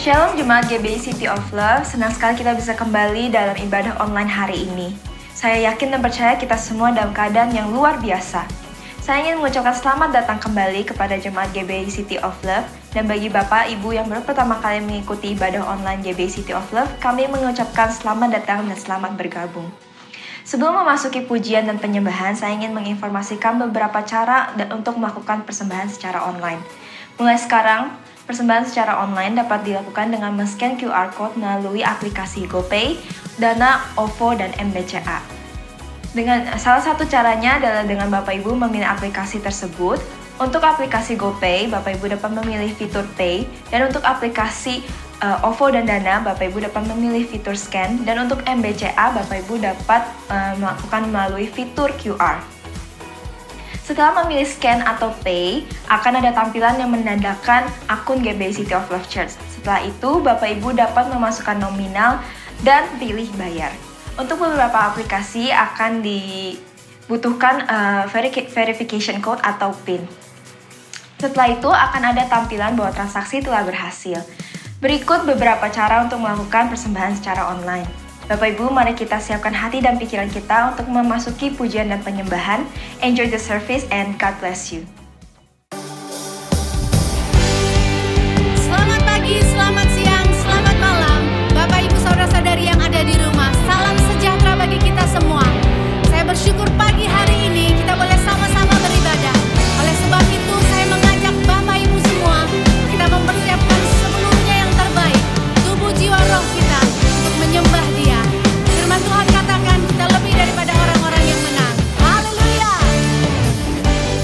Shalom Jemaat GBI City of Love, senang sekali kita bisa kembali dalam ibadah online hari ini. Saya yakin dan percaya kita semua dalam keadaan yang luar biasa. Saya ingin mengucapkan selamat datang kembali kepada Jemaat GBI City of Love, dan bagi Bapak Ibu yang baru pertama kali mengikuti ibadah online GBI City of Love, kami mengucapkan selamat datang dan selamat bergabung. Sebelum memasuki pujian dan penyembahan, saya ingin menginformasikan beberapa cara untuk melakukan persembahan secara online. Mulai sekarang, persembahan secara online dapat dilakukan dengan men-scan QR Code melalui aplikasi GoPay, Dana, OVO, dan MBCA. Salah satu caranya adalah dengan Bapak Ibu memilih aplikasi tersebut. Untuk aplikasi GoPay, Bapak Ibu dapat memilih fitur Pay, dan untuk aplikasi OVO dan Dana, Bapak Ibu dapat memilih fitur Scan, dan untuk MBCA, Bapak Ibu dapat melakukan melalui fitur QR. Setelah memilih Scan atau Pay, akan ada tampilan yang menandakan akun GBI City of Love Church. Setelah itu, Bapak Ibu dapat memasukkan nominal dan pilih bayar. Untuk beberapa aplikasi akan dibutuhkan verification code atau PIN. Setelah itu, akan ada tampilan bahwa transaksi telah berhasil. Berikut beberapa cara untuk melakukan persembahan secara online. Bapak Ibu, mari kita siapkan hati dan pikiran kita untuk memasuki pujian dan penyembahan. Enjoy the service and God bless you. Selamat pagi, selamat siang, selamat malam. Bapak Ibu saudara-saudari yang ada di rumah, salam sejahtera bagi kita semua. Saya bersyukur pagi hari ini kita boleh sama-sama beribadah. Oleh sebab itu saya mengajak Bapak Ibu semua, kita mempersiapkan sepenuhnya yang terbaik, tubuh jiwa roh kita untuk menyembah Dia. Firman Tuhan katakan kita lebih daripada orang-orang yang menang. Haleluya.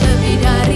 Lebih dari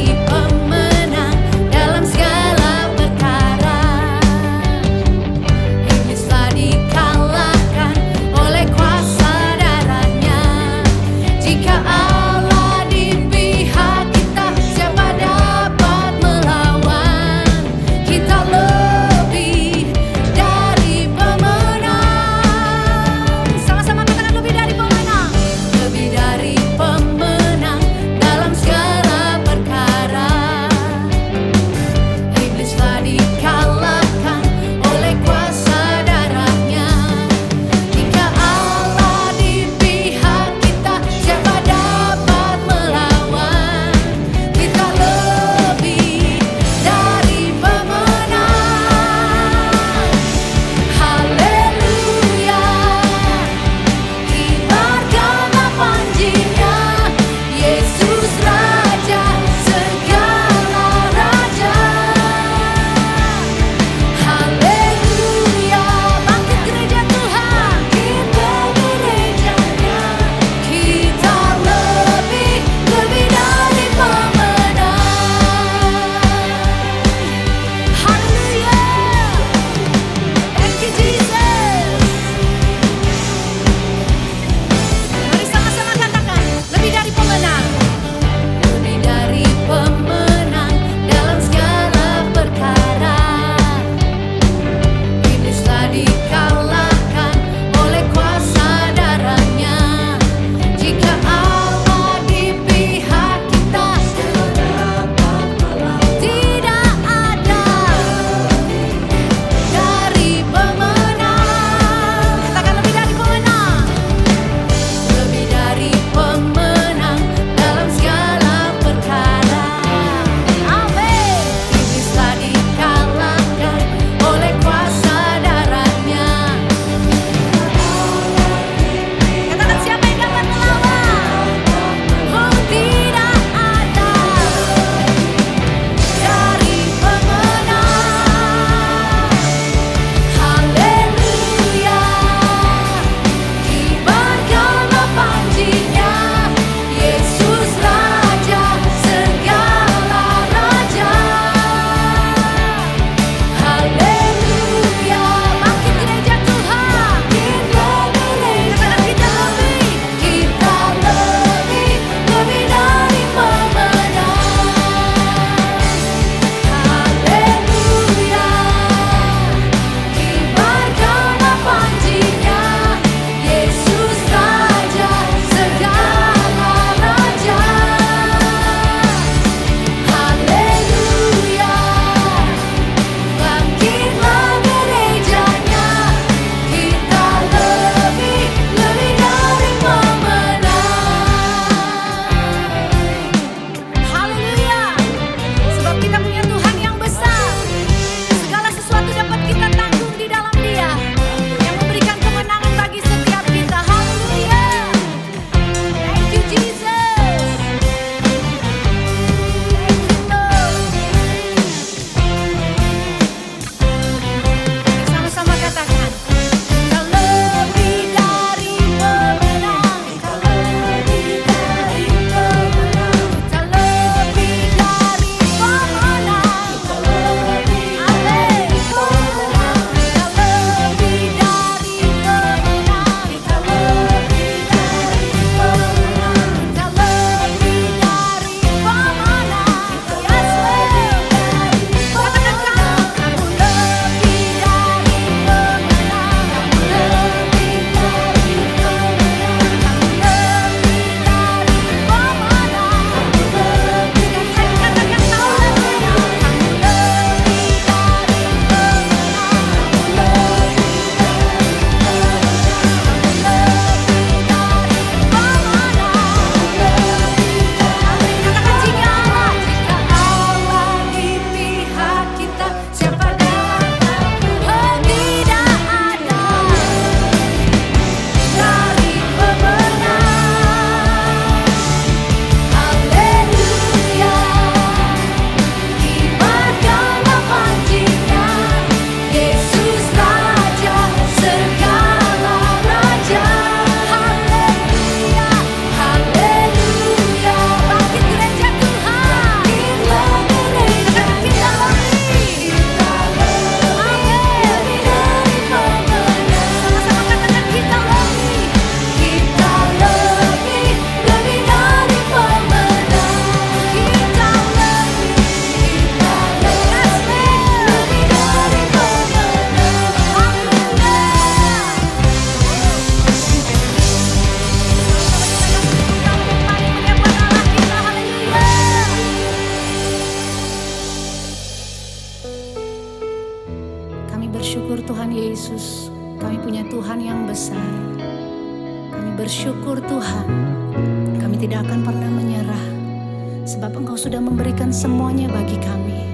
Kami bersyukur Tuhan Yesus, kami punya Tuhan yang besar. Kami bersyukur Tuhan, kami tidak akan pernah menyerah, sebab Engkau sudah memberikan semuanya bagi kami.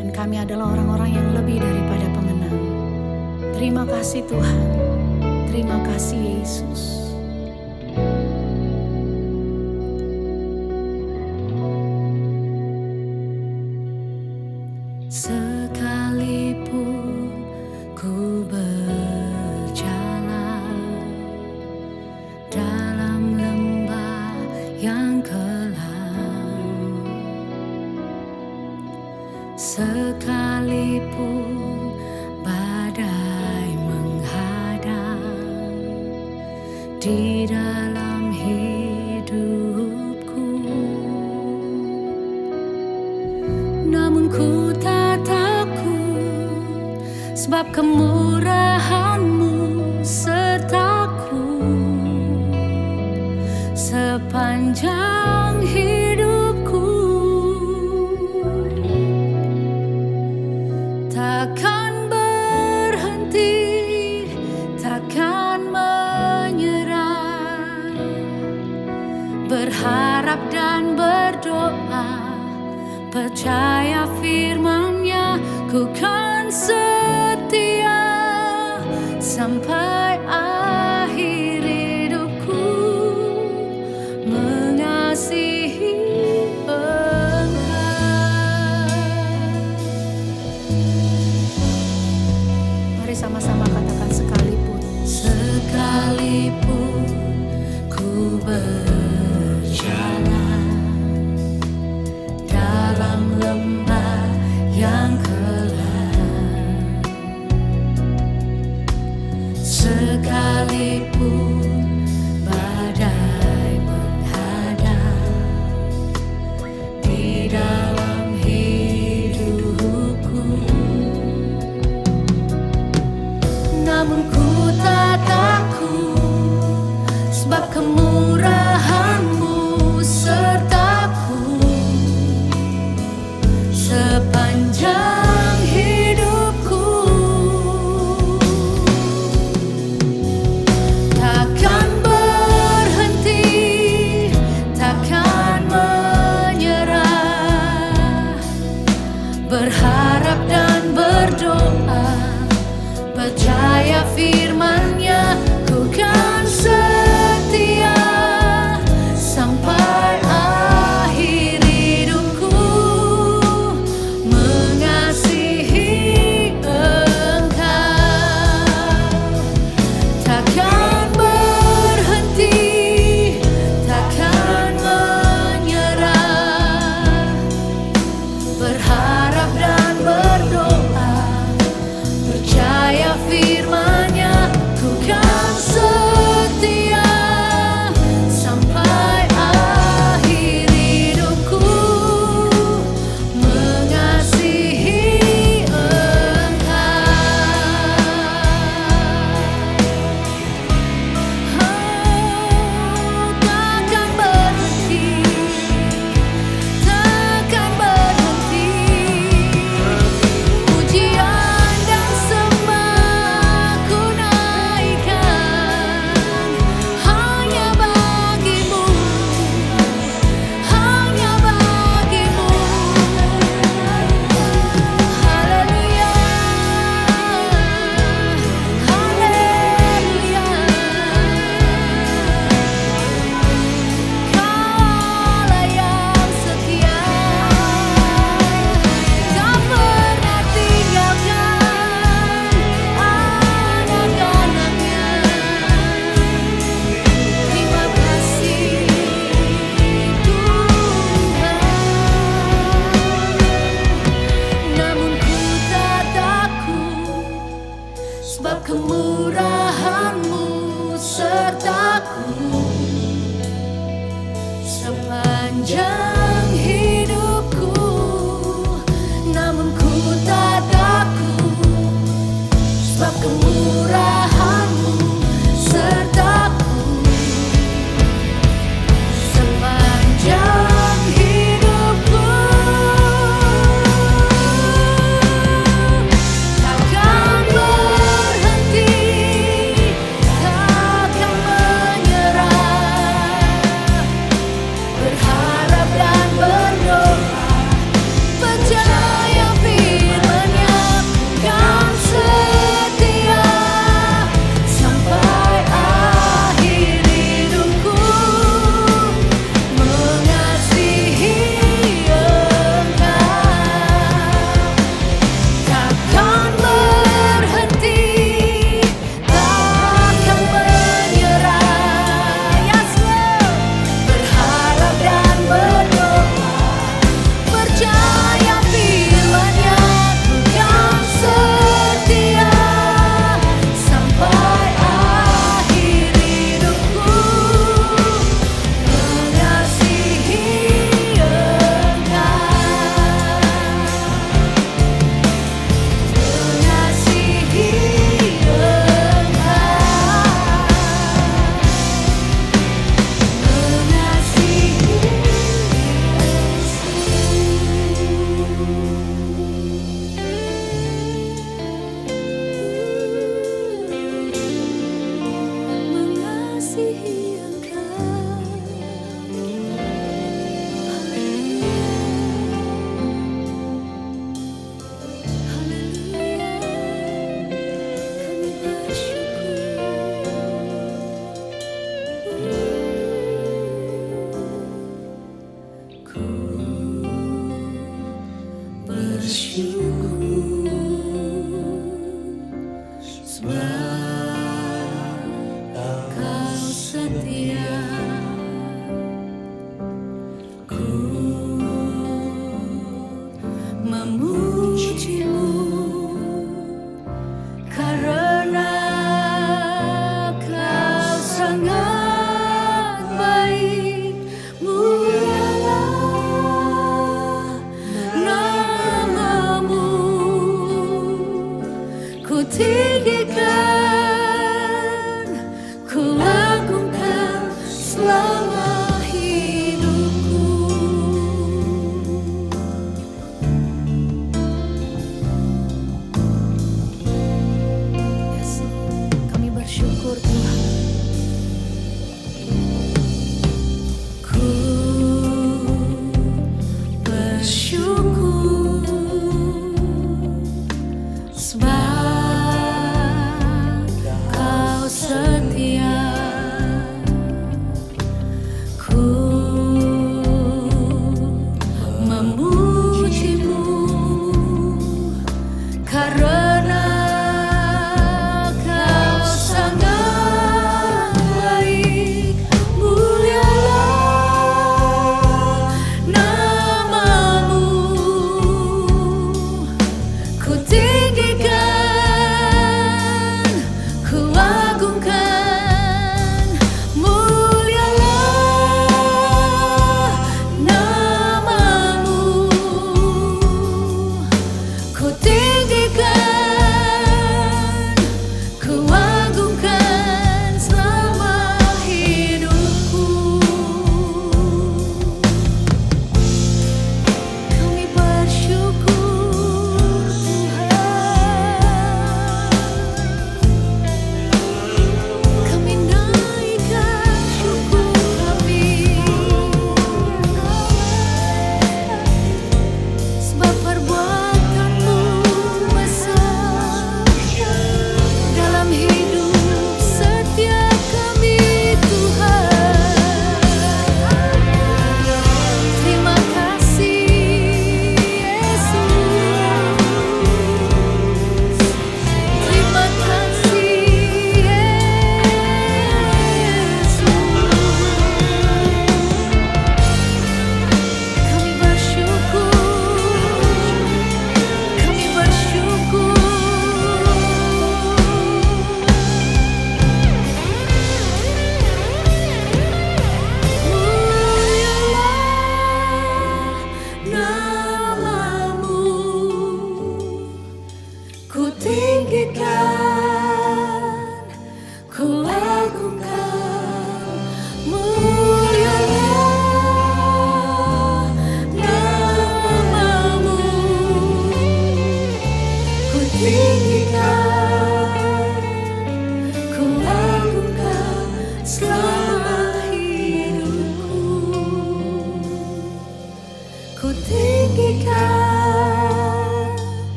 Dan kami adalah orang-orang yang lebih daripada pemenang. Terima kasih Tuhan, terima kasih Yesus. Sekalipun ku berjalan dalam lembah yang kelam, sekalipun badai menghadang di dalam hidupku, namun ku tak takut, sebab kemurahan-Mu sertaku sepanjang hidupku. Takkan berhenti, takkan menyerah, berharap dan berdoa, percaya firman-Nya, ku kan setia sampai akhir hidupku, mengasihi Engkau. Mari sama-sama katakan sekalipun. Sekalipun ku berjalan dalam lembah yang kelam, sekalipun badai menghadang di dalam hidupku, namun ku tak takut, sebab kemurahan-Mu sertaku sepanjang hidupku. Takkan berhenti, takkan menyerah, berharap dan berdoa, percaya firman-Nya, ku kan setia sampai akhir hidupku, mengasihi Engkau. Takkan berhenti, takkan menyerah, berharap dan berdoa, percaya firman-Nya, ku kan setia sampai akhir hidupku, mengasihi Engkau. Takkan berhenti, takkan berhenti, pujian dan sembah ku naikkan hanya bagi-Mu, hanya bagi-Mu. Haleluya, haleluya. Kaulah yang setia, tak pernah tinggalkan anak-anak-Nya. Terima kasih Tuhan. Namun ku tak takut, sebab kemurahan-Mu sertaku sepanjang hidupku. Namun ku tak takut, sebab kemurahan-Mu sertaku sepanjang hidupku. Takkan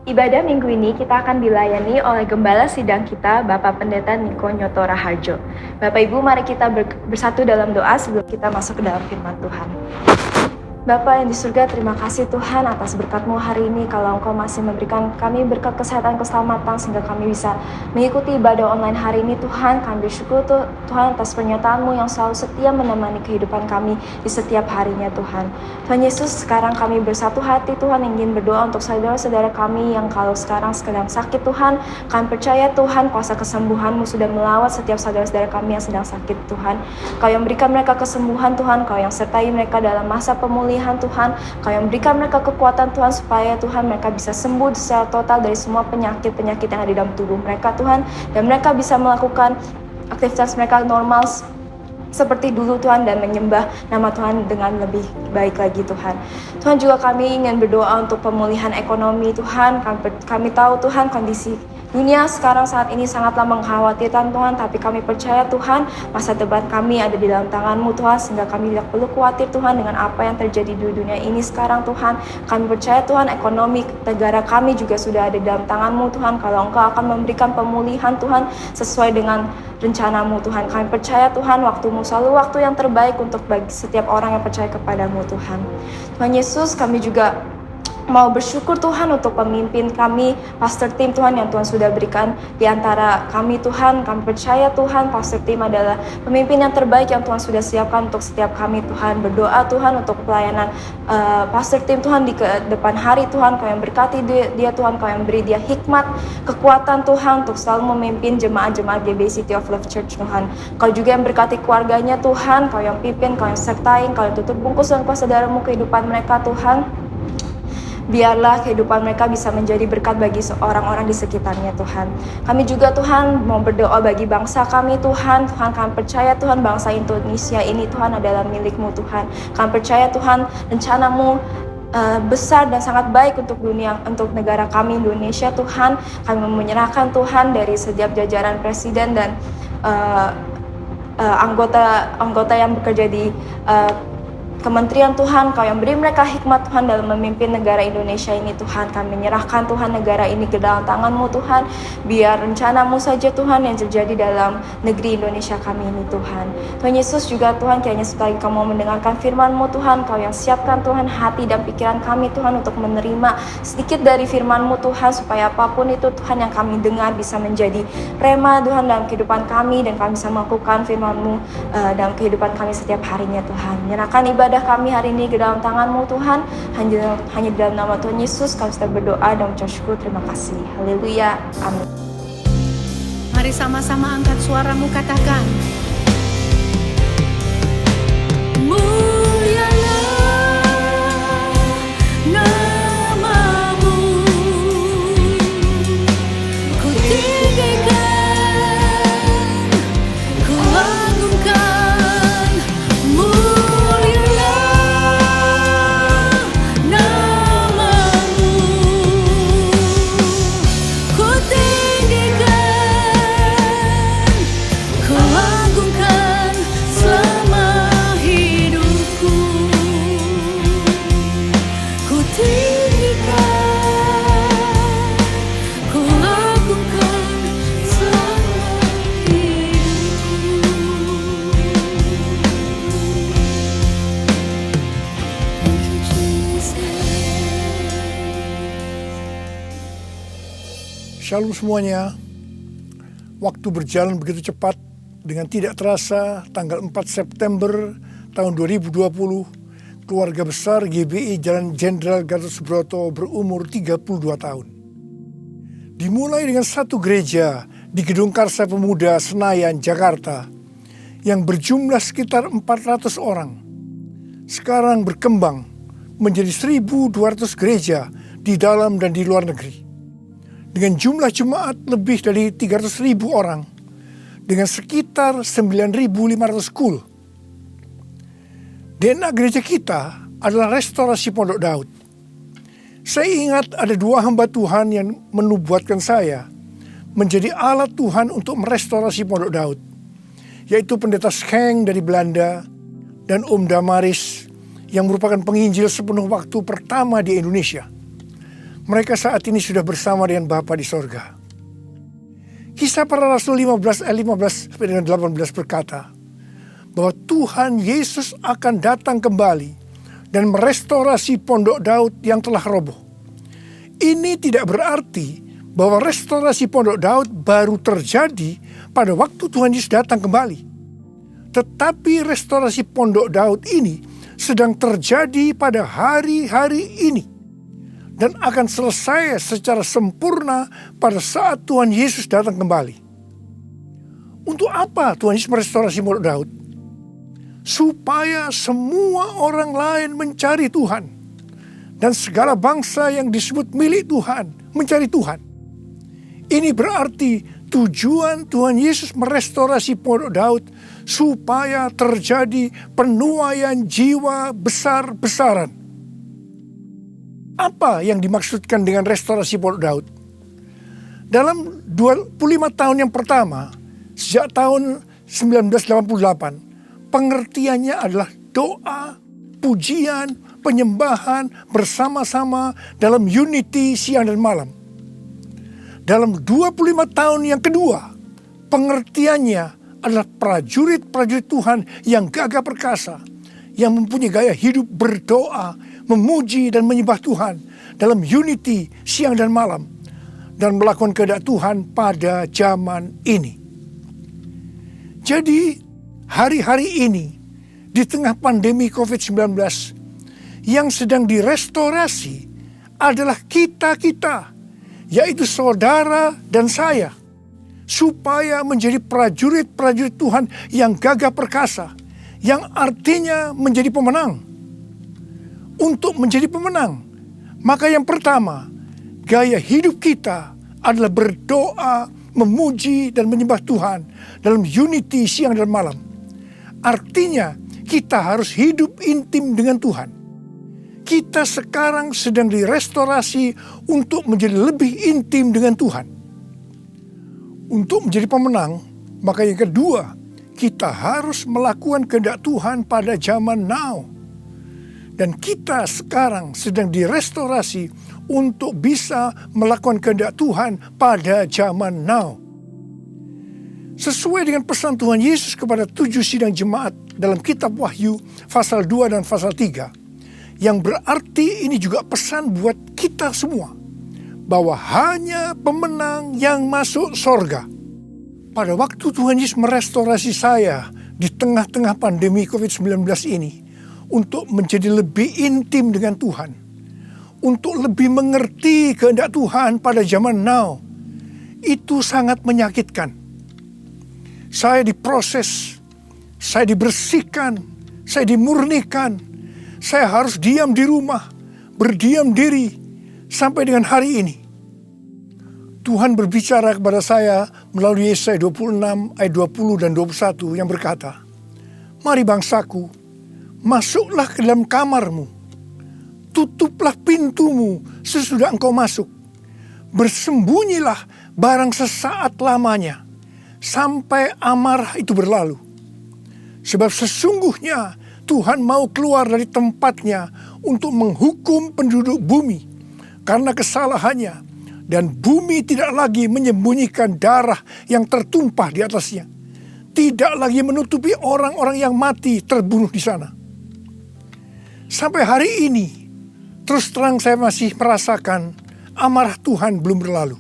Ibadah minggu ini kita akan dilayani oleh Gembala Sidang kita, Bapak Pendeta Niko Nyoto Raharjo. Bapak Ibu, mari kita bersatu dalam doa sebelum kita masuk ke dalam firman Tuhan. Bapa yang di surga, terima kasih Tuhan atas berkat-Mu hari ini. Kalau Engkau masih memberikan kami berkat kesehatan, keselamatan, sehingga kami bisa mengikuti ibadah online hari ini Tuhan. Kami bersyukur Tuhan atas pernyataan-Mu yang selalu setia menemani kehidupan kami di setiap harinya Tuhan. Tuhan Yesus, sekarang kami bersatu hati Tuhan, ingin berdoa untuk saudara-saudara kami yang kalau sekarang sedang sakit Tuhan. Kami percaya Tuhan kuasa kesembuhan-Mu sudah melawat setiap saudara-saudara kami yang sedang sakit Tuhan. Kau yang berikan mereka kesembuhan Tuhan, Kau yang sertai mereka dalam masa pemulihan Tuhan. Kau yang berikan mereka kekuatan Tuhan, supaya Tuhan mereka bisa sembuh secara total dari semua penyakit-penyakit yang ada di dalam tubuh mereka Tuhan. Dan mereka bisa melakukan aktivitas mereka normal seperti dulu Tuhan, dan menyembah nama Tuhan dengan lebih baik lagi Tuhan. Tuhan, juga kami ingin berdoa untuk pemulihan ekonomi Tuhan. Kami tahu Tuhan kondisi Dunia sekarang saat ini sangatlah mengkhawatirkan Tuhan, tapi kami percaya Tuhan, masa depan kami ada di dalam tangan-Mu Tuhan, sehingga kami tidak perlu khawatir Tuhan dengan apa yang terjadi di dunia ini sekarang Tuhan. Kami percaya Tuhan, ekonomi negara kami juga sudah ada di dalam tangan-Mu Tuhan, kalau Engkau akan memberikan pemulihan Tuhan sesuai dengan rencana-Mu Tuhan. Kami percaya Tuhan, waktu-Mu selalu waktu yang terbaik untuk bagi setiap orang yang percaya kepada-Mu Tuhan. Tuhan Yesus, kami juga mau bersyukur Tuhan untuk pemimpin kami, Pastor Tim Tuhan, yang Tuhan sudah berikan di antara kami Tuhan. Kami percaya Tuhan, Pastor Tim adalah pemimpin yang terbaik yang Tuhan sudah siapkan untuk setiap kami Tuhan. Berdoa Tuhan untuk pelayanan Pastor Tim Tuhan di depan hari Tuhan. Kau yang berkati dia Tuhan, Kau yang beri dia hikmat, kekuatan Tuhan untuk selalu memimpin jemaat-jemaat GBI City of Love Church Tuhan. Kau juga yang berkati keluarganya Tuhan, Kau yang pimpin, Kau yang sertai, Kau yang tutup bungkus dan kuasa darah-Mu kehidupan mereka Tuhan. Biarlah kehidupan mereka bisa menjadi berkat bagi orang-orang di sekitarnya Tuhan. Kami juga Tuhan mau berdoa bagi bangsa kami Tuhan. Tuhan, kami percaya Tuhan, bangsa Indonesia ini Tuhan adalah milik-Mu Tuhan. Kami percaya Tuhan, rencana-Mu besar dan sangat baik untuk dunia, untuk negara kami Indonesia Tuhan. Kami menyerahkan Tuhan dari setiap jajaran presiden dan anggota yang bekerja di kementerian Tuhan, Kau yang beri mereka hikmat Tuhan dalam memimpin negara Indonesia ini Tuhan. Kami menyerahkan Tuhan negara ini ke dalam tangan-Mu Tuhan. Biar rencana-Mu saja Tuhan yang terjadi dalam negeri Indonesia kami ini Tuhan. Tuhan Yesus juga Tuhan, kiranya sekali Kau mau mendengarkan firman-Mu Tuhan. Kau yang siapkan Tuhan hati dan pikiran kami Tuhan untuk menerima sedikit dari firman-Mu Tuhan, supaya apapun itu Tuhan yang kami dengar bisa menjadi rema Tuhan dalam kehidupan kami, dan kami bisa melakukan firman-Mu dalam kehidupan kami setiap harinya Tuhan. Menyerahkan ibadah kami hari ini ke dalam tangan-Mu Tuhan. Hanya di dalam nama Tuhan Yesus kami sudah berdoa dan mengucap syukur. Terima kasih. Haleluya. Amin. Mari sama-sama angkat suaramu, katakan, mulialah nama-Mu, Ku tinggikan, Ku agungkan. Mulialah nama-Mu, Ku tinggikan, Ku agungkan selama hidupku. Ku tinggikan, Ku agungkan selama hidupku. Thank you, Jesus. Shalom semuanya. Waktu berjalan begitu cepat. Dengan tidak terasa, tanggal 4 September tahun 2020, keluarga besar GBI Jalan Jenderal Gatot Subroto berumur 32 tahun. Dimulai dengan satu gereja di Gedung Karsa Pemuda Senayan, Jakarta, yang berjumlah sekitar 400 orang. Sekarang berkembang menjadi 1.200 gereja di dalam dan di luar negeri. Dengan jumlah jemaat lebih dari 300.000 orang, dengan sekitar 9.500 school. DNA gereja kita adalah restorasi Pondok Daud. Saya ingat ada dua hamba Tuhan yang menubuatkan saya menjadi alat Tuhan untuk merestorasi Pondok Daud, yaitu Pendeta Scheng dari Belanda dan Om Damaris yang merupakan penginjil sepenuh waktu pertama di Indonesia. Mereka saat ini sudah bersama dengan Bapa di sorga. Kisah Para Rasul 15 ayat 15 dengan 18 berkata bahwa Tuhan Yesus akan datang kembali dan merestorasi Pondok Daud yang telah roboh. Ini tidak berarti bahwa restorasi Pondok Daud baru terjadi pada waktu Tuhan Yesus datang kembali. Tetapi restorasi Pondok Daud ini sedang terjadi pada hari-hari ini, dan akan selesai secara sempurna pada saat Tuhan Yesus datang kembali. Untuk apa Tuhan Yesus merestorasi Pondok Daud? Supaya semua orang lain mencari Tuhan, dan segala bangsa yang disebut milik Tuhan mencari Tuhan. Ini berarti tujuan Tuhan Yesus merestorasi Pondok Daud supaya terjadi penuaian jiwa besar-besaran. Apa yang dimaksudkan dengan restorasi Pondok Daud? Dalam 25 tahun yang pertama, sejak tahun 1988, pengertiannya adalah doa, pujian, penyembahan bersama-sama dalam unity siang dan malam. Dalam 25 tahun yang kedua, pengertiannya adalah prajurit-prajurit Tuhan yang gagah perkasa, yang mempunyai gaya hidup berdoa, memuji dan menyembah Tuhan dalam unity siang dan malam, dan melakukan kehendak Tuhan pada zaman ini. Jadi hari-hari ini di tengah pandemi COVID-19 yang sedang direstorasi adalah kita-kita, yaitu saudara dan saya, supaya menjadi prajurit-prajurit Tuhan yang gagah perkasa, yang artinya menjadi pemenang. Untuk menjadi pemenang, maka yang pertama, gaya hidup kita adalah berdoa, memuji dan menyembah Tuhan dalam unity siang dan malam. Artinya kita harus hidup intim dengan Tuhan. Kita sekarang sedang direstorasi untuk menjadi lebih intim dengan Tuhan. Untuk menjadi pemenang, maka yang kedua, kita harus melakukan kehendak Tuhan pada zaman now. Dan kita sekarang sedang direstorasi untuk bisa melakukan kehendak Tuhan pada zaman now. Sesuai dengan pesan Tuhan Yesus kepada 7 sidang jemaat dalam kitab Wahyu pasal 2 dan pasal 3. Yang berarti ini juga pesan buat kita semua, bahwa hanya pemenang yang masuk sorga. Pada waktu Tuhan Yesus merestorasi saya di tengah-tengah pandemi COVID-19 ini, untuk menjadi lebih intim dengan Tuhan, untuk lebih mengerti kehendak Tuhan pada zaman now, itu sangat menyakitkan. Saya diproses, saya dibersihkan, saya dimurnikan, saya harus diam di rumah, berdiam diri sampai dengan hari ini. Tuhan berbicara kepada saya melalui Yesaya 26 ayat 20 dan 21 yang berkata, "Mari bangsaku, masuklah ke dalam kamarmu, tutuplah pintumu sesudah engkau masuk. Bersembunyilah barang sesaat lamanya, sampai amarah itu berlalu. Sebab sesungguhnya Tuhan mau keluar dari tempatnya untuk menghukum penduduk bumi karena kesalahannya, dan bumi tidak lagi menyembunyikan darah yang tertumpah di atasnya. Tidak lagi menutupi orang-orang yang mati terbunuh di sana." Sampai hari ini, terus terang saya masih merasakan amarah Tuhan belum berlalu.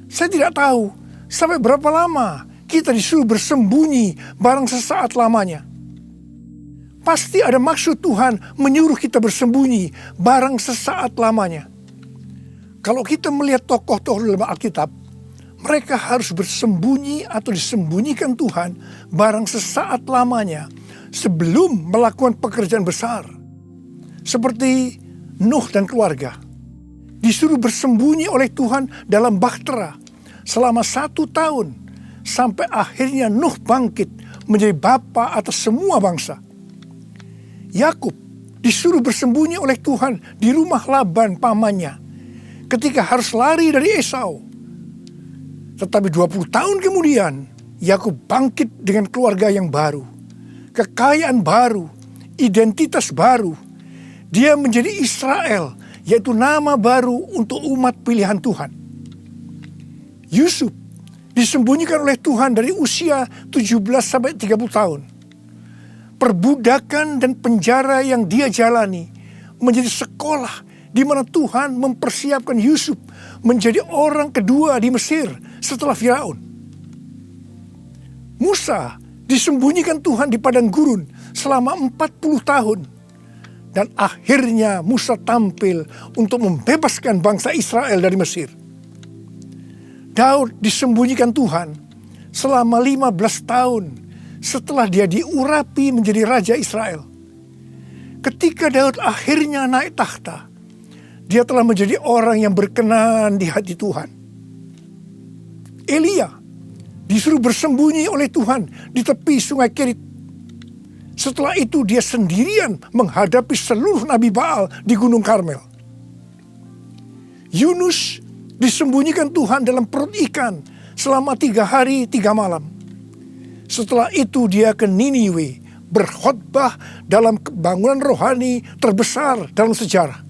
Saya tidak tahu sampai berapa lama kita disuruh bersembunyi barang sesaat lamanya. Pasti ada maksud Tuhan menyuruh kita bersembunyi barang sesaat lamanya. Kalau kita melihat tokoh-tokoh dalam Alkitab, mereka harus bersembunyi atau disembunyikan Tuhan barang sesaat lamanya sebelum melakukan pekerjaan besar. Seperti Nuh dan keluarga, disuruh bersembunyi oleh Tuhan dalam bahtera selama 1 tahun, sampai akhirnya Nuh bangkit menjadi bapa atas semua bangsa. Yakub disuruh bersembunyi oleh Tuhan di rumah Laban pamannya ketika harus lari dari Esau. Tetapi 20 tahun kemudian, Yakub bangkit dengan keluarga yang baru, kekayaan baru, identitas baru. Dia menjadi Israel, yaitu nama baru untuk umat pilihan Tuhan. Yusuf disembunyikan oleh Tuhan dari usia 17 sampai 30 tahun. Perbudakan dan penjara yang dia jalani menjadi sekolah di mana Tuhan mempersiapkan Yusuf menjadi orang kedua di Mesir setelah Firaun. Musa disembunyikan Tuhan di padang gurun selama 40 tahun. Dan akhirnya Musa tampil untuk membebaskan bangsa Israel dari Mesir. Daud disembunyikan Tuhan selama 15 tahun setelah dia diurapi menjadi raja Israel. Ketika Daud akhirnya naik takhta, dia telah menjadi orang yang berkenan di hati Tuhan. Elia disuruh bersembunyi oleh Tuhan di tepi sungai Kerit. Setelah itu dia sendirian menghadapi seluruh Nabi Baal di Gunung Karmel. Yunus disembunyikan Tuhan dalam perut ikan selama 3 hari 3 malam. Setelah itu dia ke Niniwe berkhotbah dalam bangunan rohani terbesar dalam sejarah.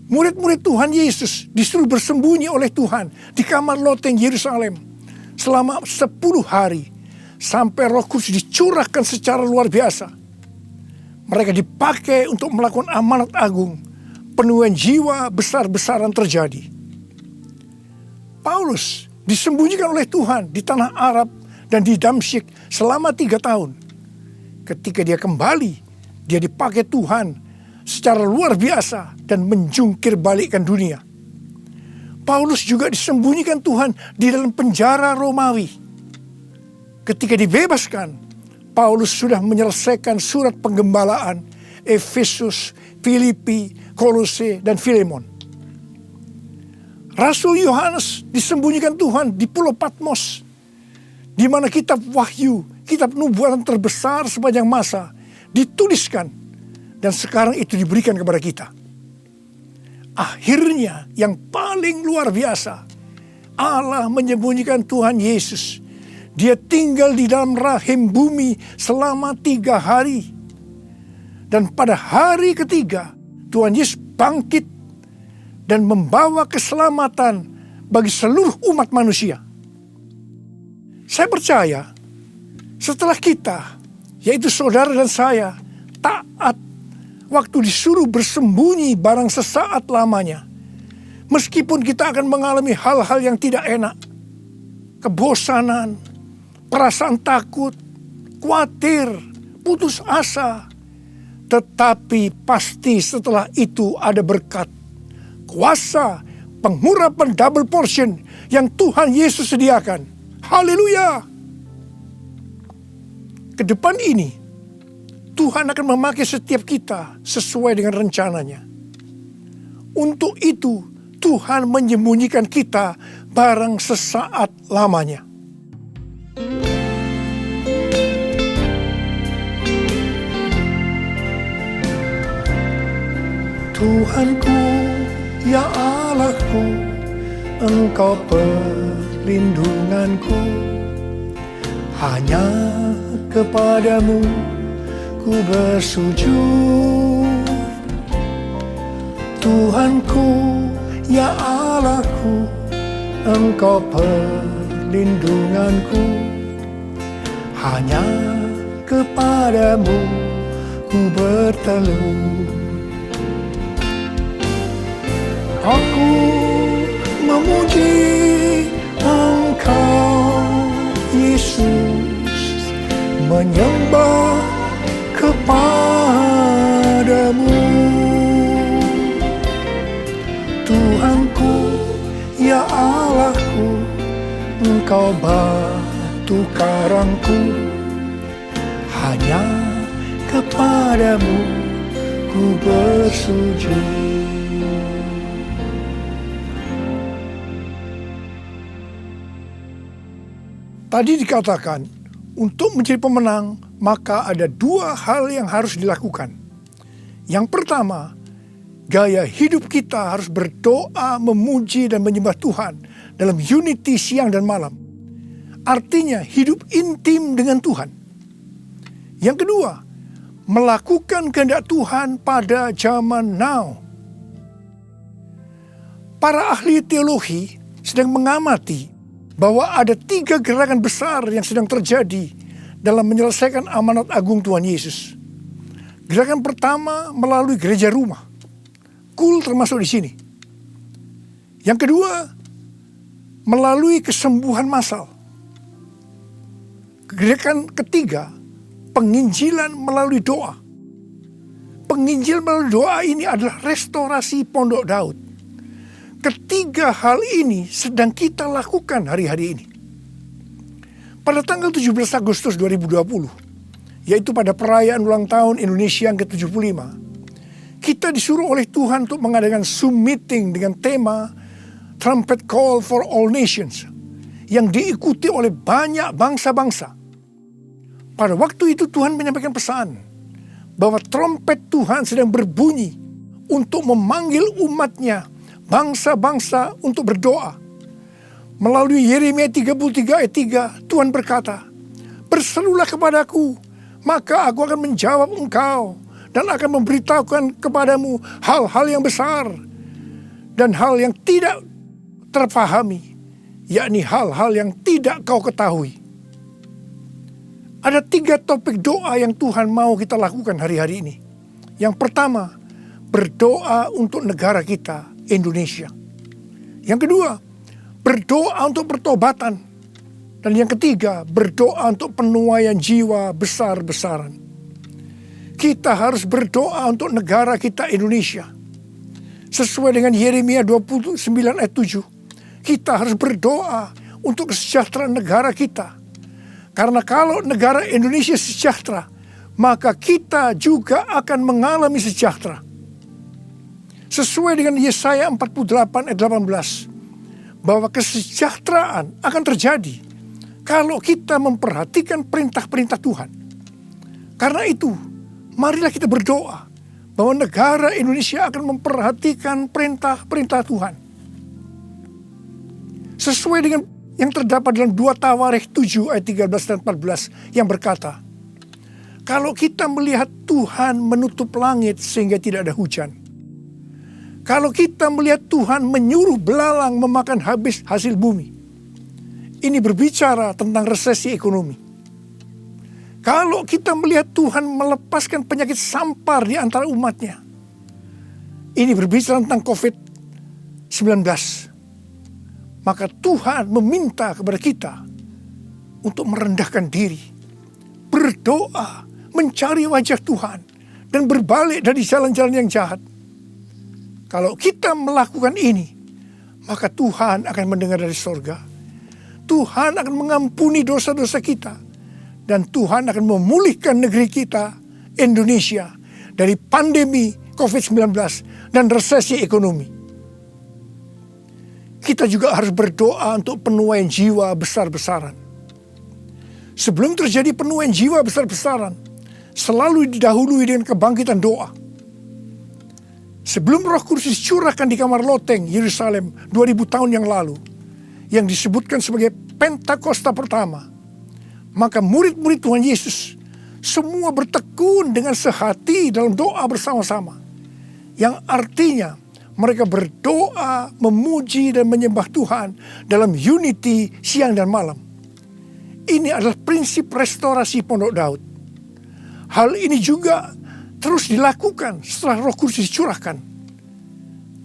Murid-murid Tuhan Yesus disuruh bersembunyi oleh Tuhan di kamar loteng Yerusalem selama 10 hari sampai Roh Kudus dicurahkan secara luar biasa. Mereka dipakai untuk melakukan amanat agung. Penuaian jiwa besar-besaran terjadi. Paulus disembunyikan oleh Tuhan di tanah Arab dan di Damsyik selama 3 tahun. Ketika dia kembali, dia dipakai Tuhan secara luar biasa dan menjungkir balikkan dunia. Paulus juga disembunyikan Tuhan di dalam penjara Romawi. Ketika dibebaskan, Paulus sudah menyelesaikan surat penggembalaan Efesus, Filipi, Kolose, dan Filemon. Rasul Yohanes disembunyikan Tuhan di Pulau Patmos, di mana kitab Wahyu, kitab nubuatan terbesar sepanjang masa, dituliskan, dan sekarang itu diberikan kepada kita. Akhirnya yang paling luar biasa, Allah menyembunyikan Tuhan Yesus. Dia tinggal di dalam rahim bumi selama 3 hari. Dan pada hari ketiga, Tuhan Yesus bangkit dan membawa keselamatan bagi seluruh umat manusia. Saya percaya setelah kita, yaitu saudara dan saya, taat waktu disuruh bersembunyi barang sesaat lamanya. Meskipun kita akan mengalami hal-hal yang tidak enak, kebosanan, perasaan takut, khawatir, putus asa, tetapi pasti setelah itu ada berkat, kuasa, pengurapan double portion yang Tuhan Yesus sediakan. Haleluya! Kedepan ini, Tuhan akan memakai setiap kita sesuai dengan rencananya. Untuk itu, Tuhan menyembunyikan kita barang sesaat lamanya. Tuhanku, ya Allahku, Engkau perlindunganku. Hanya kepadamu ku bersujud. Tuhanku, ya Allahku, Engkau perlindunganku. Hanya kepadamu ku bertelut. Aku memuji Engkau, Yesus, menyembah kepadamu. Tuhanku, ya Allahku, Engkau batu karangku. Hanya kepadamu ku bersujud. Tadi dikatakan, untuk menjadi pemenang, maka ada 2 hal yang harus dilakukan. Yang pertama, gaya hidup kita harus berdoa, memuji, dan menyembah Tuhan dalam unity siang dan malam. Artinya hidup intim dengan Tuhan. Yang kedua, melakukan kehendak Tuhan pada zaman now. Para ahli teologi sedang mengamati bahwa ada 3 gerakan besar yang sedang terjadi dalam menyelesaikan amanat agung Tuhan Yesus. Gerakan pertama melalui gereja rumah. Kul termasuk di sini. Yang kedua, melalui kesembuhan massal. Gerakan ketiga, penginjilan melalui doa. Penginjilan melalui doa ini adalah restorasi Pondok Daud. Ketiga hal ini sedang kita lakukan hari-hari ini. Pada tanggal 17 Agustus 2020, yaitu pada perayaan ulang tahun Indonesia yang ke-75, kita disuruh oleh Tuhan untuk mengadakan Zoom meeting dengan tema Trumpet Call for All Nations, yang diikuti oleh banyak bangsa-bangsa. Pada waktu itu Tuhan menyampaikan pesan bahwa trompet Tuhan sedang berbunyi untuk memanggil umatnya bangsa-bangsa untuk berdoa. Melalui Yeremia 33 ayat 3, Tuhan berkata, "Berserulah kepadaku, maka aku akan menjawab engkau dan akan memberitahukan kepadamu hal-hal yang besar dan hal yang tidak terpahami, yakni hal-hal yang tidak kau ketahui." Ada 3 topik doa yang Tuhan mau kita lakukan hari-hari ini. Yang pertama, berdoa untuk negara kita, Indonesia. Yang kedua, berdoa untuk pertobatan. Dan yang ketiga, berdoa untuk penuaian jiwa besar-besaran. Kita harus berdoa untuk negara kita, Indonesia. Sesuai dengan Yeremia 29 ayat 7, kita harus berdoa untuk kesejahteraan negara kita. Karena kalau negara Indonesia sejahtera, maka kita juga akan mengalami sejahtera. Sesuai dengan Yesaya 48 ayat 18, bahwa kesejahteraan akan terjadi kalau kita memperhatikan perintah-perintah Tuhan. Karena itu, marilah kita berdoa bahwa negara Indonesia akan memperhatikan perintah-perintah Tuhan. Sesuai dengan yang terdapat dalam 2 Tawarikh 7 ayat 13 dan 14 yang berkata, kalau kita melihat Tuhan menutup langit sehingga tidak ada hujan, kalau kita melihat Tuhan menyuruh belalang memakan habis hasil bumi, ini berbicara tentang resesi ekonomi. Kalau kita melihat Tuhan melepaskan penyakit sampar di antara umatnya, ini berbicara tentang COVID-19. Maka Tuhan meminta kepada kita untuk merendahkan diri, berdoa, mencari wajah Tuhan, dan berbalik dari jalan-jalan yang jahat. Kalau kita melakukan ini, maka Tuhan akan mendengar dari sorga. Tuhan akan mengampuni dosa-dosa kita. Dan Tuhan akan memulihkan negeri kita, Indonesia, dari pandemi COVID-19 dan resesi ekonomi. Kita juga harus berdoa untuk penuaian jiwa besar-besaran. Sebelum terjadi penuaian jiwa besar-besaran, selalu didahului dengan kebangkitan doa. Sebelum Roh Kudus dicurahkan di kamar loteng Yerusalem 2000 tahun yang lalu, yang disebutkan sebagai Pentakosta pertama, maka murid-murid Tuhan Yesus semua bertekun dengan sehati dalam doa bersama-sama, yang artinya mereka berdoa, memuji dan menyembah Tuhan dalam unity siang dan malam. Ini adalah prinsip restorasi Pondok Daud. Hal ini juga terus dilakukan setelah Roh Kudus dicurahkan.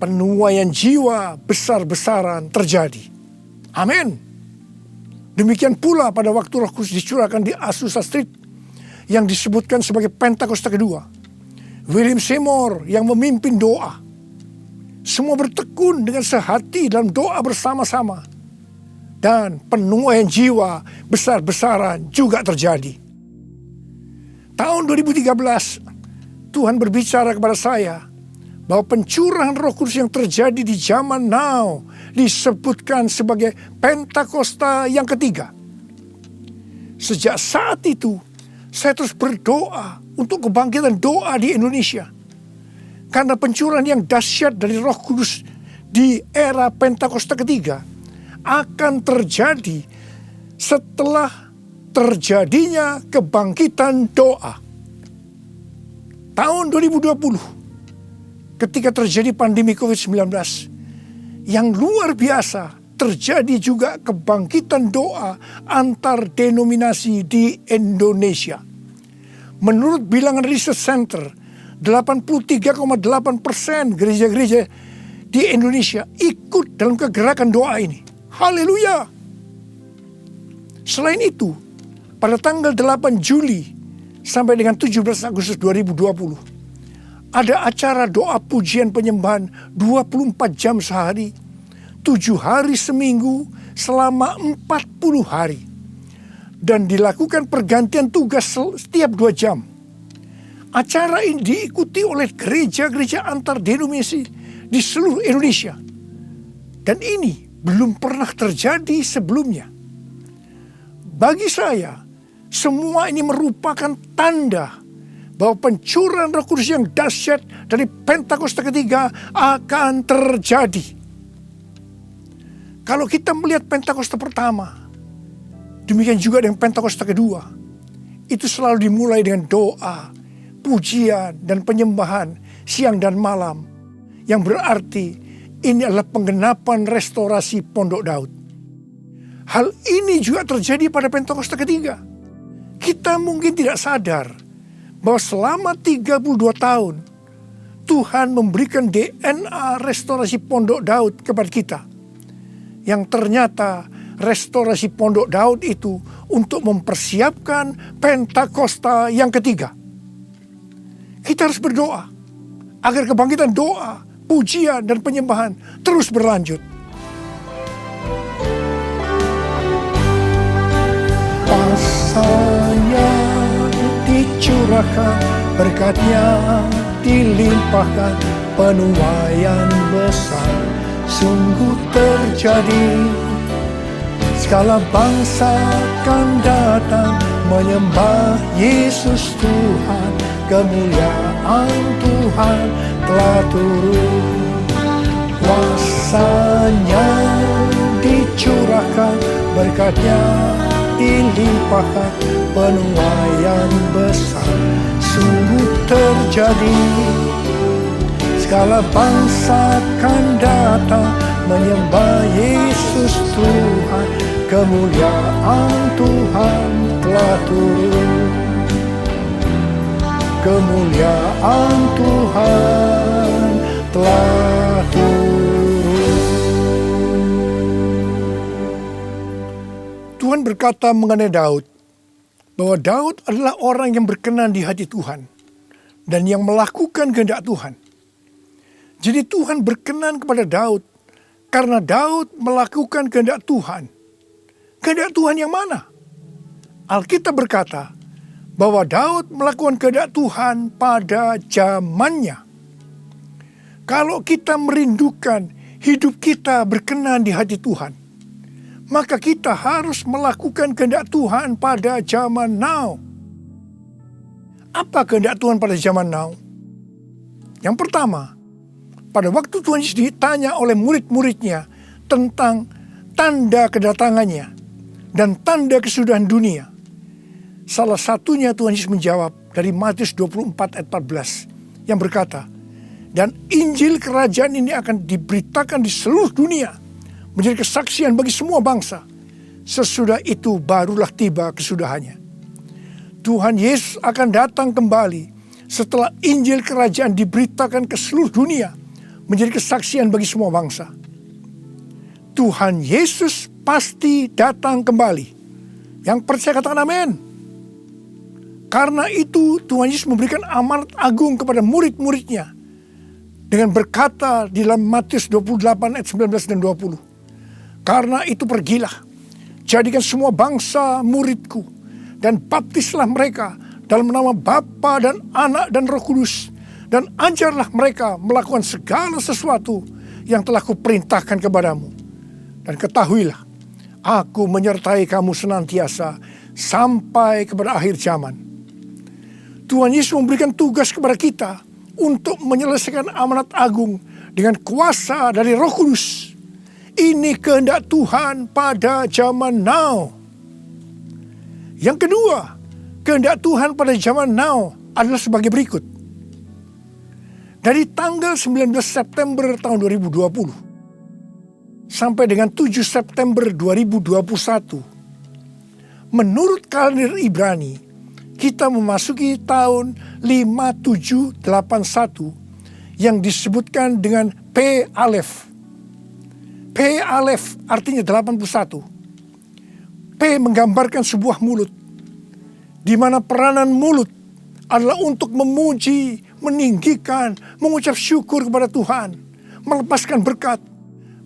Penuaian jiwa besar-besaran terjadi. Amin. Demikian pula pada waktu Roh Kudus dicurahkan di Azusa Street yang disebutkan sebagai Pentakosta kedua. William Seymour yang memimpin doa. Semua bertekun dengan sehati dalam doa bersama-sama. Dan penuaian jiwa besar-besaran juga terjadi. Tahun 2013, Tuhan berbicara kepada saya bahwa pencurahan Roh Kudus yang terjadi di zaman now disebutkan sebagai Pentakosta yang ketiga. Sejak saat itu, saya terus berdoa untuk kebangkitan doa di Indonesia. Karena pencurahan yang dahsyat dari Roh Kudus di era Pentakosta ketiga akan terjadi setelah terjadinya kebangkitan doa. Tahun 2020, ketika terjadi pandemi COVID-19 yang luar biasa, terjadi juga kebangkitan doa antar denominasi di Indonesia. Menurut bilangan Research Center, 83,8% gereja-gereja di Indonesia ikut dalam kegerakan doa ini. Haleluya. Selain itu, pada tanggal 8 Juli sampai dengan 17 Agustus 2020, ada acara doa pujian penyembahan 24 jam sehari, 7 hari seminggu, selama 40 hari. Dan dilakukan pergantian tugas setiap 2 jam. Acara ini diikuti oleh gereja-gereja antar denominasi di seluruh Indonesia. Dan ini belum pernah terjadi sebelumnya. Bagi saya, semua ini merupakan tanda bahwa pencurahan Roh Kudus yang dahsyat dari Pentakosta ketiga akan terjadi. Kalau kita melihat Pentakosta pertama, demikian juga dengan Pentakosta kedua, itu selalu dimulai dengan doa, pujian, dan penyembahan siang dan malam, yang berarti ini adalah penggenapan restorasi Pondok Daud. Hal ini juga terjadi pada Pentakosta ketiga. Kita mungkin tidak sadar bahwa selama 32 tahun Tuhan memberikan DNA restorasi Pondok Daud kepada kita. Yang ternyata restorasi Pondok Daud itu untuk mempersiapkan Pentakosta yang ketiga. Kita harus berdoa agar kebangkitan doa, pujian, dan penyembahan terus berlanjut. Pasanya dicurahkan, berkatnya dilimpahkan, penuaian besar sungguh terjadi. Segala bangsa akan datang menyembah Yesus Tuhan, kemuliaan Tuhan telah turun. Kuasanya dicurahkan, berkatnya dilimpahkan, penuaian besar sungguh terjadi. Segala bangsa akan datang menyembah Yesus Tuhan, kemuliaan Tuhan telah turun. Kemuliaan Tuhan telah turun. Tuhan berkata mengenai Daud, bahwa Daud adalah orang yang berkenan di hati Tuhan dan yang melakukan kehendak Tuhan. Jadi Tuhan berkenan kepada Daud karena Daud melakukan kehendak Tuhan. Kehendak Tuhan yang mana? Alkitab berkata bahwa Daud melakukan kehendak Tuhan pada zamannya. Kalau kita merindukan hidup kita berkenan di hati Tuhan, maka kita harus melakukan kehendak Tuhan pada zaman now. Apa kehendak Tuhan pada zaman now? Yang pertama, pada waktu Tuhan Yesus ditanya oleh murid-muridnya tentang tanda kedatangannya dan tanda kesudahan dunia, salah satunya Tuhan Yesus menjawab dari Matius 24 ayat 14 yang berkata, dan Injil kerajaan ini akan diberitakan di seluruh dunia menjadi kesaksian bagi semua bangsa. Sesudah itu barulah tiba kesudahannya. Tuhan Yesus akan datang kembali setelah Injil kerajaan diberitakan ke seluruh dunia menjadi kesaksian bagi semua bangsa. Tuhan Yesus pasti datang kembali. Yang percaya katakan amin. Karena itu Tuhan Yesus memberikan amanat agung kepada murid-muridnya dengan berkata di dalam Matius 28 ayat 19 dan 20. Karena itu pergilah, jadikan semua bangsa muridku, dan baptislah mereka dalam nama Bapa dan Anak dan Roh Kudus, dan ajarlah mereka melakukan segala sesuatu yang telah kuperintahkan kepadamu. Dan ketahuilah, aku menyertai kamu senantiasa sampai kepada akhir zaman. Tuhan Yesus memberikan tugas kepada kita untuk menyelesaikan amanat agung dengan kuasa dari Roh Kudus. Ini kehendak Tuhan pada zaman now. Yang kedua, kehendak Tuhan pada zaman now adalah sebagai berikut. Dari tanggal 19 September tahun 2020 sampai dengan 7 September 2021, menurut kalender Ibrani, kita memasuki tahun 5781 yang disebutkan dengan P Alef. P Alef artinya 81. P menggambarkan sebuah mulut, di mana peranan mulut adalah untuk memuji, meninggikan, mengucap syukur kepada Tuhan, melepaskan berkat,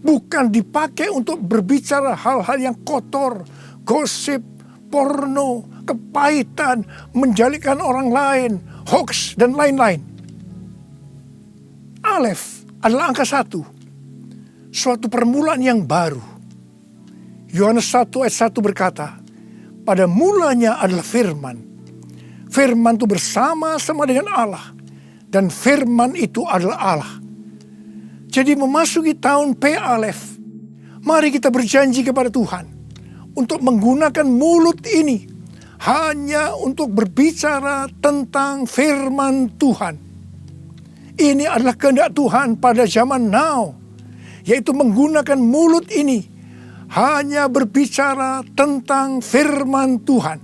bukan dipakai untuk berbicara hal-hal yang kotor, gosip, porno, kepahitan, menjalikan orang lain, hoax, dan lain-lain. Alef adalah angka 1, suatu permulaan yang baru. Yohanes 1 ayat 1 berkata, pada mulanya adalah firman. Firman itu bersama-sama dengan Allah, dan firman itu adalah Allah. Jadi memasuki tahun P Alef Mari kita berjanji kepada Tuhan untuk menggunakan mulut ini hanya untuk berbicara tentang firman Tuhan. Ini adalah kehendak Tuhan pada zaman now, yaitu menggunakan mulut ini hanya berbicara tentang firman Tuhan.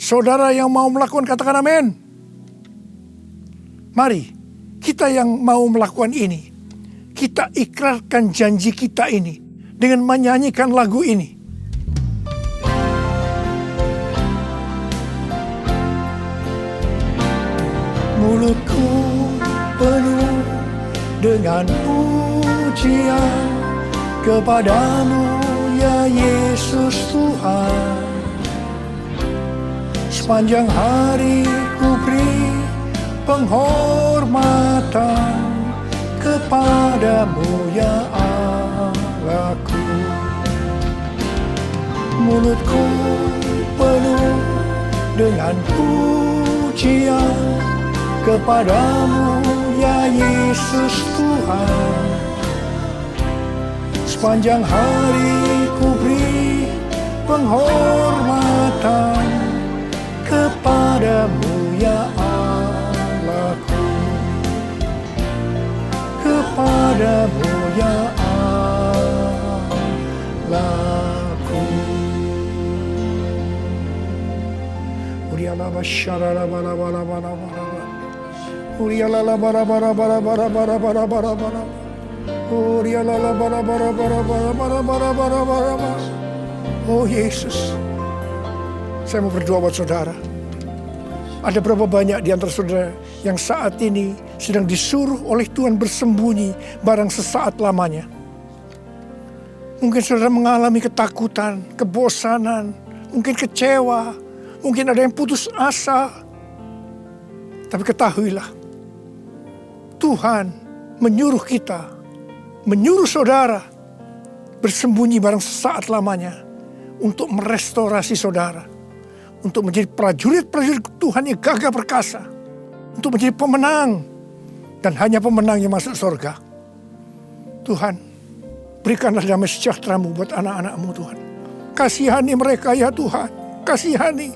Saudara yang mau melakukan, katakan amin. Mari kita yang mau melakukan ini, kita ikrarkan janji kita ini dengan menyanyikan lagu ini. Mulutku penuh dengan pujian kepadamu ya Yesus Tuhan. Sepanjang hari ku beri penghormatan kepadamu ya Allahku. Mulutku penuh dengan pujian kepadamu ya Yesus Tuhan. Sepanjang hari ku beri penghormatan kepadamu ya Allahku. Kepadamu ya Allahku. Uriala basyara bala bala bala bala. Uriala bara bara bara bara bara bara bara bara. Uriala bara bara bara bara bara bara bara bara. Oh Yesus, saya mau berdoa buat saudara. Ada berapa banyak di antara saudara yang saat ini sedang disuruh oleh Tuhan bersembunyi barang sesaat lamanya. Mungkin saudara mengalami ketakutan, kebosanan, mungkin kecewa, mungkin ada yang putus asa. Tapi ketahuilah, Tuhan menyuruh kita, menyuruh saudara bersembunyi barang sesaat lamanya untuk merestorasi saudara, untuk menjadi prajurit-prajurit Tuhan yang gagah perkasa, untuk menjadi pemenang, dan hanya pemenang yang masuk surga. Tuhan, berikanlah damai sejahtera-Mu buat anak-anak-Mu Tuhan. Kasihani mereka ya Tuhan, kasihani.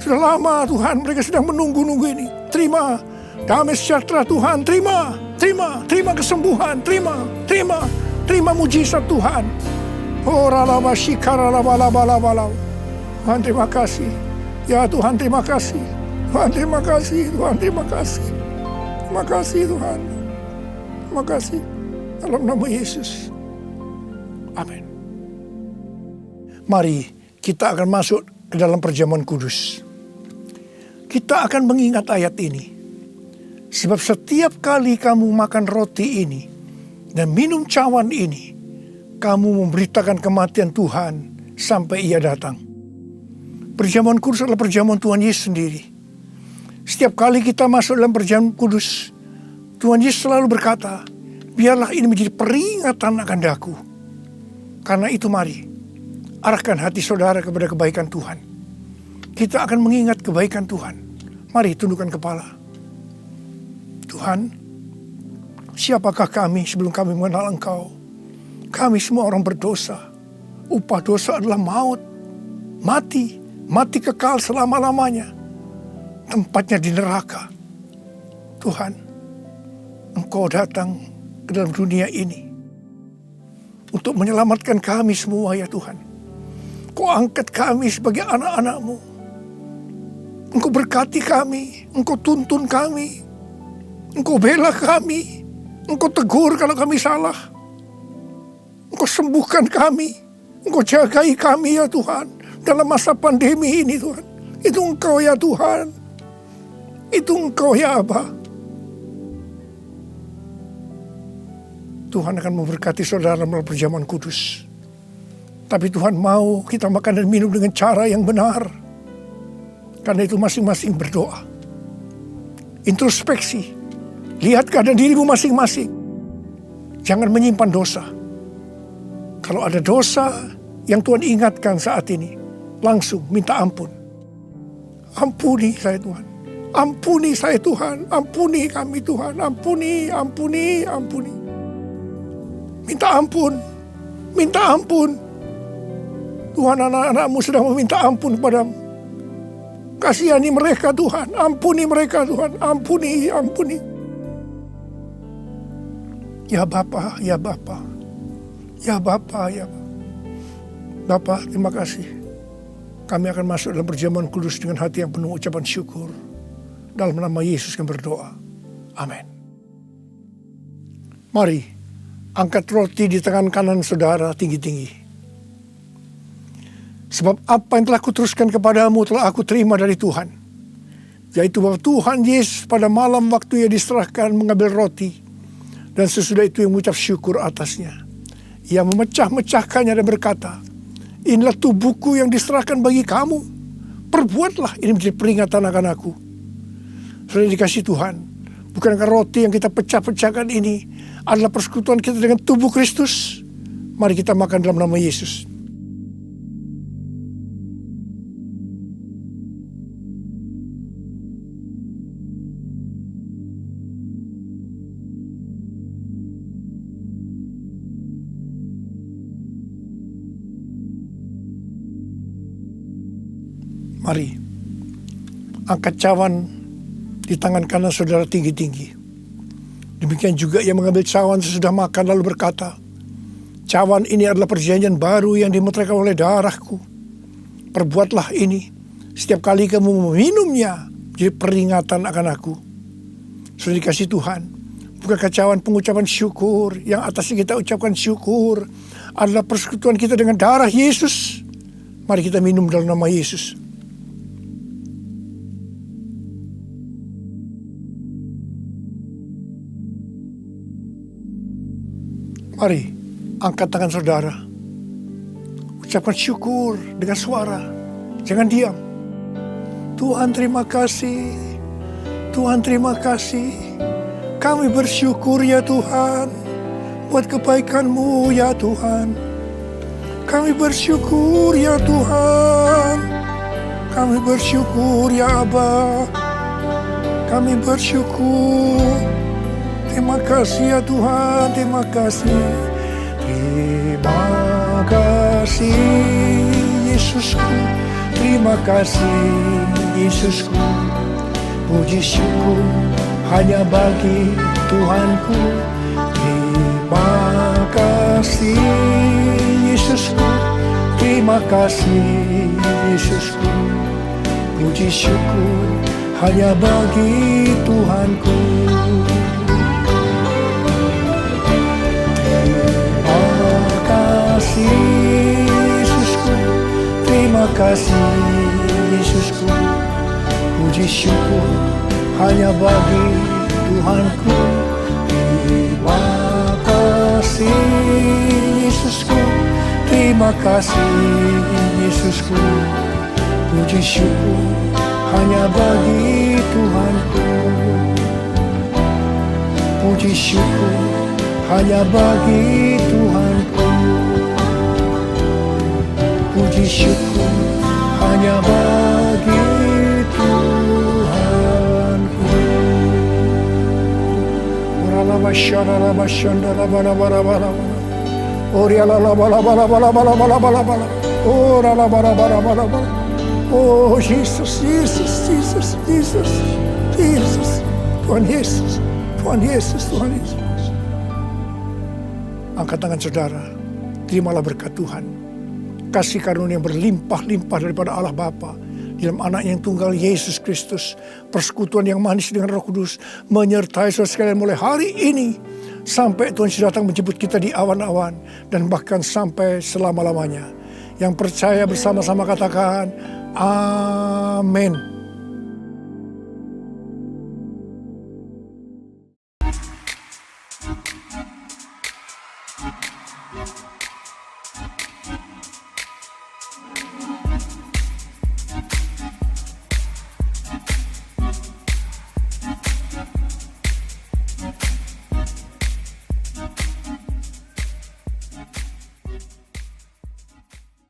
Sudah lama Tuhan mereka sedang menunggu-nunggu ini. Terima damai sejahtera Tuhan, terima kesembuhan, terima mujizat Tuhan. Oh ralabashikara. Tuhan terima kasih. Ya Tuhan terima kasih. Tuhan terima kasih. Tuhan terima kasih. Terima kasih Tuhan. Terima kasih. Dalam nama Yesus. Amin. Mari kita akan masuk ke dalam perjamuan kudus. Kita akan mengingat ayat ini. Sebab setiap kali kamu makan roti ini dan minum cawan ini, kamu memberitakan kematian Tuhan sampai Ia datang. Perjamuan kudus adalah perjamuan Tuhan Yesus sendiri. Setiap kali kita masuk dalam perjamuan kudus, Tuhan Yesus selalu berkata, biarlah ini menjadi peringatan akan daku. Karena itu mari, arahkan hati saudara kepada kebaikan Tuhan. Kita akan mengingat kebaikan Tuhan. Mari tundukkan kepala. Tuhan, siapakah kami sebelum kami mengenal Engkau? Kami semua orang berdosa. Upah dosa adalah maut. Mati kekal selama-lamanya. Tempatnya di neraka. Tuhan, Engkau datang ke dalam dunia ini untuk menyelamatkan kami semua ya Tuhan. Engkau angkat kami sebagai anak-anak-Mu. Engkau berkati kami, Engkau tuntun kami, Engkau bela kami, Engkau tegur kalau kami salah. Engkau sembuhkan kami, Engkau jagai kami ya Tuhan. Dalam masa pandemi ini Tuhan. Itu Engkau ya Tuhan. Itu Engkau ya Aba. Tuhan akan memberkati saudara melalui perjamuan kudus. Tapi Tuhan mau kita makan dan minum dengan cara yang benar. Karena itu masing-masing berdoa. Introspeksi. Lihat keadaan dirimu masing-masing. Jangan menyimpan dosa. Kalau ada dosa yang Tuhan ingatkan saat ini, langsung minta ampun. Ampuni saya Tuhan. Ampuni saya Tuhan. Ampuni kami Tuhan. Ampuni. Minta ampun. minta ampun. Tuhan, anak-anak-Mu sedang meminta ampun kepadamu. Kasihani mereka Tuhan, ampuni mereka Tuhan, ampuni. Ya Bapa, ya Bapa, ya Bapa, ya Bapa. Bapa, terima kasih. Kami akan masuk dalam perjamuan kudus dengan hati yang penuh ucapan syukur. Dalam nama Yesus kami berdoa. Amin. Mari, angkat roti di tangan kanan saudara tinggi-tinggi. Sebab apa yang telah kuteruskan kepadamu telah aku terima dari Tuhan. Yaitu bahwa Tuhan Yesus pada malam waktu ia diserahkan mengambil roti. Dan sesudah itu yang mengucap syukur atasnya. Ia memecah-mecahkannya dan berkata, inilah tubuhku yang diserahkan bagi kamu. Perbuatlah ini menjadi peringatan akan aku. Sudah dikasih Tuhan. Bukankah roti yang kita pecah-pecahkan ini adalah persekutuan kita dengan tubuh Kristus? Mari kita makan dalam nama Yesus. Mari, angkat cawan di tangan kanan saudara tinggi-tinggi. Demikian juga ia mengambil cawan sesudah makan lalu berkata, cawan ini adalah perjanjian baru yang dimeteraikan oleh darahku. Perbuatlah ini setiap kali kamu meminumnya jadi peringatan akan aku. Sudah dikasih Tuhan, bukankah cawan pengucapan syukur yang atasnya kita ucapkan syukur adalah persekutuan kita dengan darah Yesus? Mari kita minum dalam nama Yesus. Mari, angkat tangan saudara. Ucapkan syukur dengan suara. Jangan diam. Tuhan terima kasih. Tuhan terima kasih. Kami bersyukur ya Tuhan. Buat kebaikan-Mu ya Tuhan. Kami bersyukur ya Tuhan. Kami bersyukur ya Aba. Kami bersyukur. Terima kasih ya Tuhan, terima kasih. Terima kasih Yesusku, terima kasih Yesusku. Puji syukur hanya bagi Tuhanku. Terima kasih Yesusku, terima kasih Yesusku. Puji syukur hanya bagi Tuhanku. Yesusku, terima kasih Yesusku. Puji syukur hanya bagi Tuhanku. Terima kasih Yesusku, terima kasih Yesusku. Puji syukur hanya bagi Tuhanku. Puji syukur hanya bagi Tuhanku. Puji syukur hanya bagi Tuhanku. Oh Jesus, Jesus, Jesus, Jesus, Jesus. Tuhan Yesus, Tuhan Yesus, Tuhan Yesus. Angkat tangan saudara, terimalah berkat Tuhan. Kasih karunia yang berlimpah-limpah daripada Allah Bapa dalam anak yang tunggal Yesus Kristus. Persekutuan yang manis dengan Roh Kudus menyertai saudara sekalian mulai hari ini sampai Tuhan sudah datang menjemput kita di awan-awan dan bahkan sampai selama-lamanya. Yang percaya bersama-sama katakan amin.